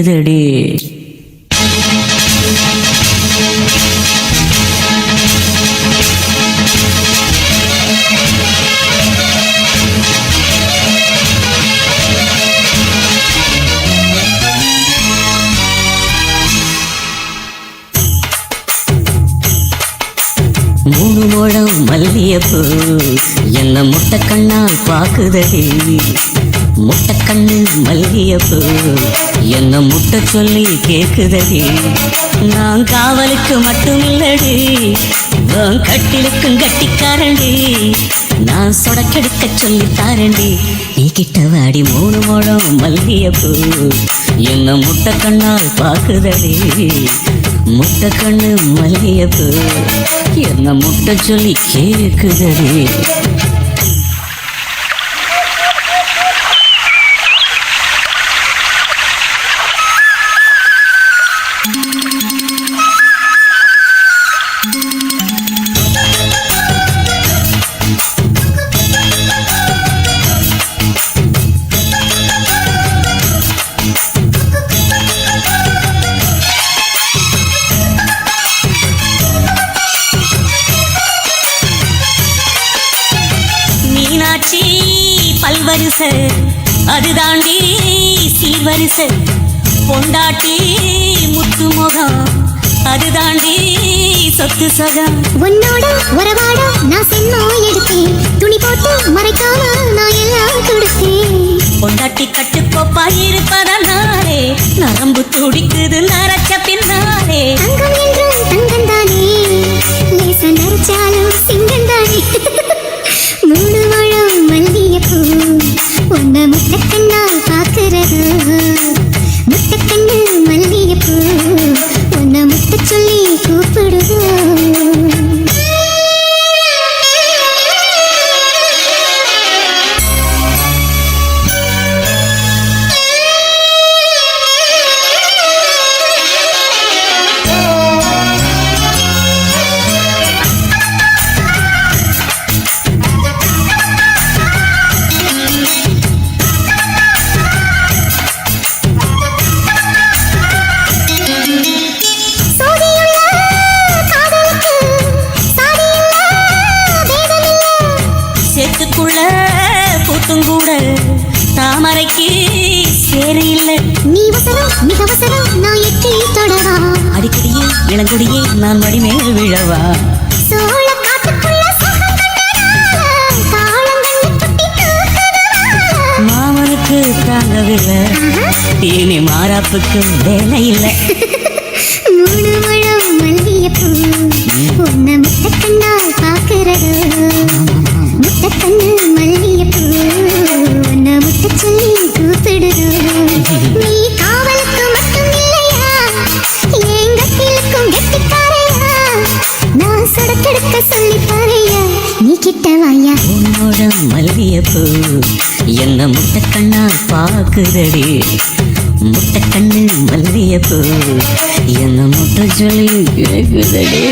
இதடி மூணு முழம் மல்லியப்பூ என்ன முட்டை கண்ணால் பாக்குதடி. முட்டை கண்ணு மல்லியப்பூ என்ன முட்டை சொல்லி கேக்குதடி. நான் காவலுக்கு மட்டும் இல்லடி, கட்டிலுக்கும் கட்டிக்காரண்டி. நான் சொடக்கெடுக்க சொல்லி தாரண்டி. நீ கிட்ட வாடி மூணு முழம் மல்லியப்பூ என்ன முட்டை கண்ணால் பாக்குதடி. முட்டை கண்ணு மல்லியப்பூ என்ன முட்டை சொல்லி கேக்குதடி. மீனாட்சி பல்வரிச அது தாண்டி சீர்வரிச. பொண்டாட்டி முத்து முகம் அது தாண்டி சொத்து சகம். உன்னோட உறவாட நான் சென்னோ எடுத்தேன், துணி போட்டு மறைக்காம நான் எல்லாம் கொடுத்தேன். பொண்டாட்டி கட்டுக்கோப்பா இருப்பதனாலே நரம்பு துடிக்குது நரச்ச பின்னாலே. தங்கம் என்றும் தங்கம் தானே, லேச நரைச்சாலும் சிங்கம் தானே. மூணு முழம் மல்லியப்பூ உன்னை முட்டை கண்ணால் பார்க்கிறது. முட்டை கண்ணு மல்லியப்பூ உன்னை முட்டை சொல்லி கூப்பிடுது. பூத்தும் கூட தாமரைக்கு சேரு இல்லை. நீ வசனம் மிக வசனம் நான் எட்டி தொடவா. அடிக்கடியே இளங்குடியே நான் வடிமேல் விழவா. சோழ காட்டுக்குள்ள மாமனுக்கு தாங்கவில்லை, இனி மாறாப்புக்கு வேலை இல்லை. மூணு முழம் மல்லியப்பூ உன்னை முட்டை கண்ணால் பார்க்கிறது. முட்டை கண்ணு மல்லியப்பூ உன்னை முட்டை சொல்லி கூப்பிடுது. நீ காவலுக்கு மட்டும் இல்லையா, என் கட்டிலுக்கும் கெட்டிக்காரையா. நான் சொடக்கெடுக்க சொல்லி பாரையா, நீ கிட்ட வாயா. உன்னோட மல்லியப்பூ என்ன முட்டை கண்ணால் பாக்குதடி. முட்டை கண்ணு மல்லியப்பூ என்ன முட்டை சொல்லி கேக்குதடி.